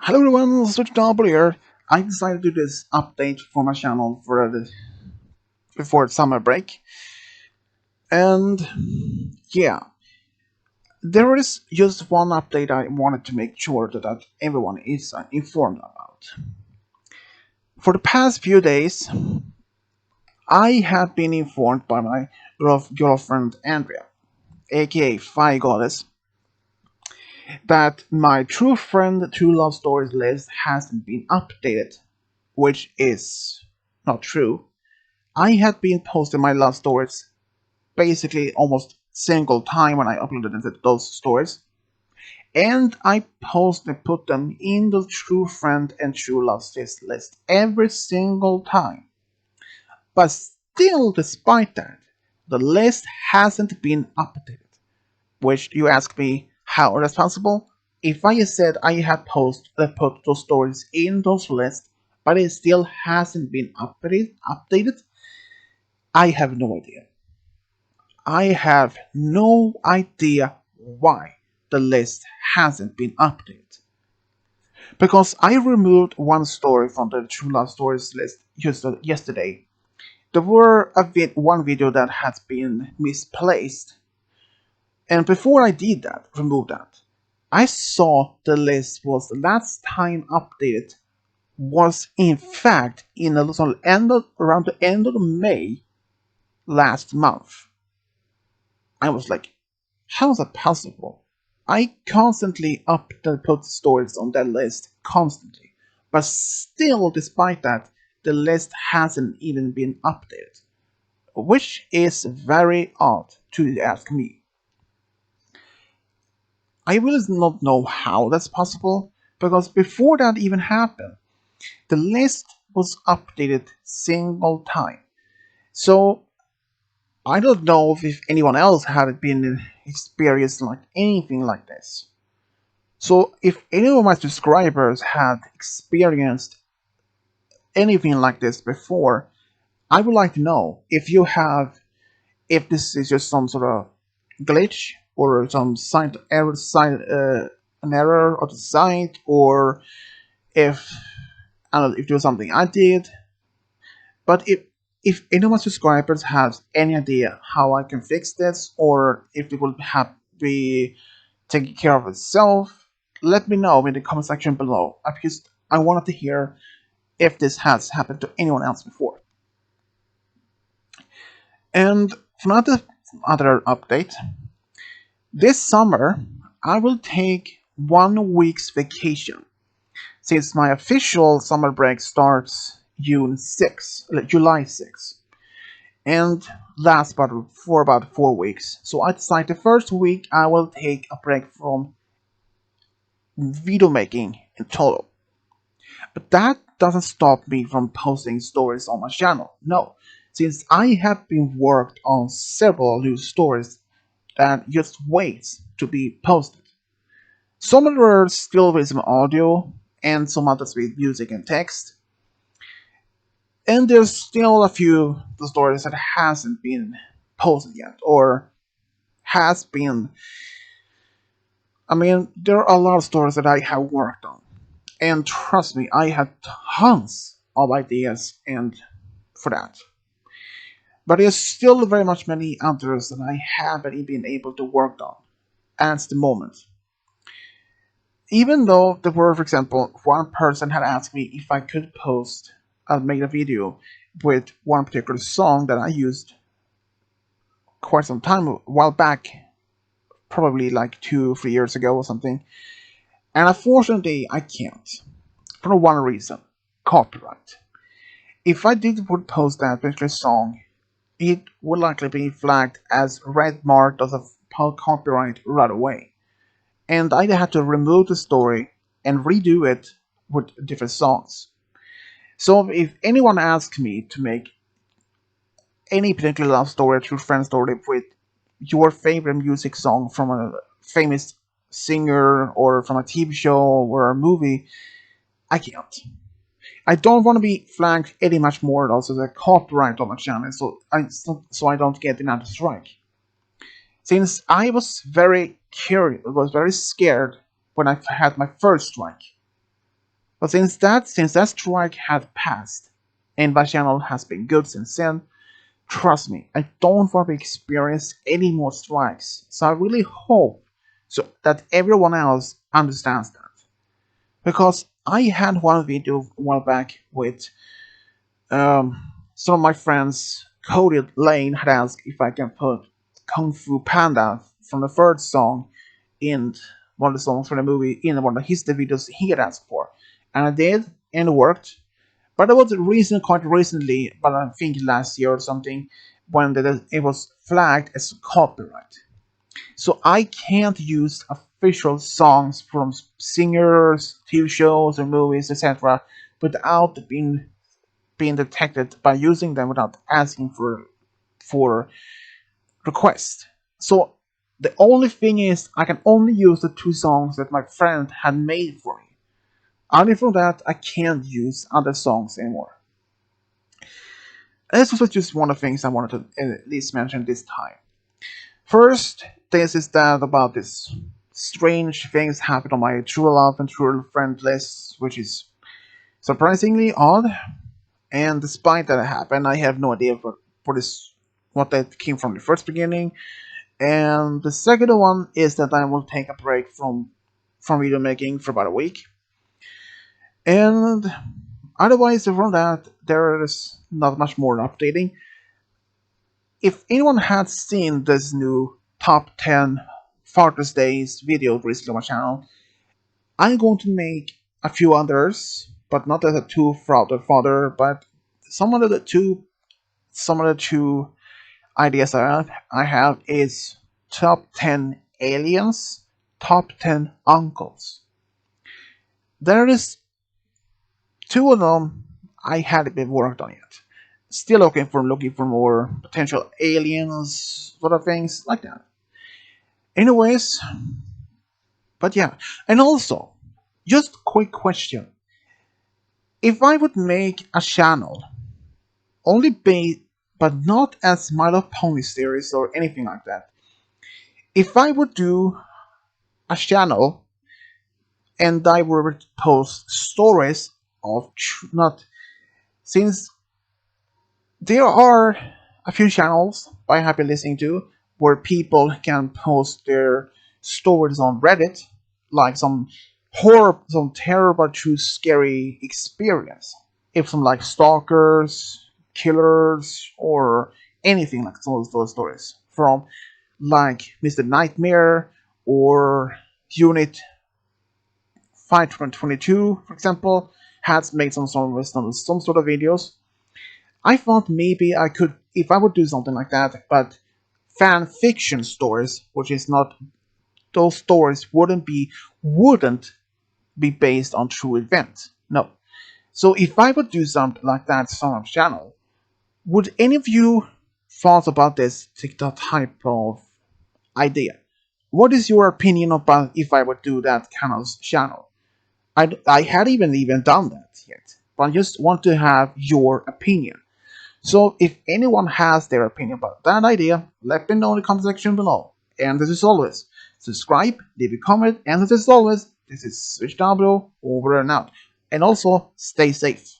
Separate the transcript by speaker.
Speaker 1: Hello everyone, Switch Double here. I decided to do this update for my channel before summer break. And yeah, there is just one update I wanted to make sure that everyone is informed about. For the past few days, I have been informed by my girlfriend Andrea, aka Fi Goddess, that my True Friend True Love Stories list hasn't been updated, which is not true. I had been posting my love stories basically almost single time when I uploaded into those stories, and I put them in the true friend and true love list every single time. But still, despite that, the list hasn't been updated. Which you ask me how that's possible? If I said I had put those stories in those lists, but it still hasn't been updated, I have no idea. I have no idea why the list hasn't been updated. Because I removed one story from the True Love Stories list just yesterday. There were one video that had been misplaced. And before I did that, remove that, I saw the list was the last time updated was in fact in around the end of May last month. I was like, how is that possible? I constantly put stories on that list, constantly. But still, despite that, the list hasn't even been updated. Which is very odd to ask me. I really do not know how that's possible, because before that even happened, the list was updated single time. So I don't know if anyone else had been experienced like anything like this. So if any of my subscribers had experienced anything like this before, I would like to know if this is just some sort of glitch or some an error of the site, or if I don't know if there was something I did. But if any of my subscribers has any idea how I can fix this, or if it will have be taking care of itself, let me know in the comment section below. I wanted to hear if this has happened to anyone else before. And for another update, this summer I will take 1 week's vacation, since my official summer break starts July 6th, and lasts for about 4 weeks. So I decided the first week I will take a break from video making in total. But that doesn't stop me from posting stories on my channel. No, since I have been worked on several new stories that just waits to be posted. Some of them are still with some audio, and some others with music and text. And there's still a few the stories that hasn't been posted yet, or has been. I mean, there are a lot of stories that I have worked on, and trust me, I have tons of ideas and for that. But there's still very much many others that I haven't been able to work on at the moment. Even though there were, for example, one person had asked me if I could post and make a video with one particular song that I used quite some time a while back, probably like 2 3 years ago or something. And unfortunately, I can't for one reason: copyright. If I would post that particular song, it would likely be flagged as red marked as a copyright right away, and I'd have to remove the story and redo it with different songs. So if anyone asks me to make any particular love story or true friend story with your favorite music song from a famous singer or from a TV show or a movie, I can't. I don't want to be flagged any much more also as a copyright on my channel, so I don't get another strike. Since I was very curious, was very scared when I had my first strike. But since that strike had passed, and my channel has been good since then, trust me, I don't want to experience any more strikes. So I really hope that everyone else understands that. Because I had one video a while back with some of my friends. Cody Lane had asked if I can put Kung Fu Panda from the third song in one of the songs from the movie in one of his videos he had asked for. And I did, and it worked. But it was quite recently, but I think last year or something, when it was flagged as copyright. So I can't use official songs from singers, TV shows, or movies, etc., without being detected by using them without asking for request. So the only thing is I can only use the two songs that my friend had made for me. Other from that, I can't use other songs anymore. This was just one of the things I wanted to at least mention this time. First, this is that about this strange things happened on my True Love and True Friend list, which is surprisingly odd. And despite that it happened, I have no idea what that came from the first beginning. And the second one is that I will take a break from video making for about a week. And otherwise, from that, there is not much more updating. If anyone has seen this new top 10 Father's Days video recently on my channel, I'm going to make a few others, but not as a two father, but some of the two ideas I have is top 10 aliens, top 10 uncles. There is two of them I hadn't been worked on yet. Still looking for more potential aliens, sort of things like that. Anyways, but yeah, and also, just quick question: if I would make a channel only based, but not as My Love Pony series or anything like that, if I would do a channel and I would post stories of not since there are a few channels I have been listening to where people can post their stories on Reddit, like some terrible, true, scary experience. If some like stalkers, killers, or anything like those stories from like Mr. Nightmare or Unit 522, for example, has made some sort of videos. I thought maybe I could, if I would do something like that, but fan fiction stories, which is not, those stories wouldn't be based on true events. No. So if I would do something like that on our channel, would any of you thought about this type of idea? What is your opinion about if I would do that kind of channel? I hadn't even done that yet, but I just want to have your opinion. So if anyone has their opinion about that idea, let me know in the comment section below. And this is always, subscribe, leave a comment, and this is always, this is Switch W over and out. And also, stay safe.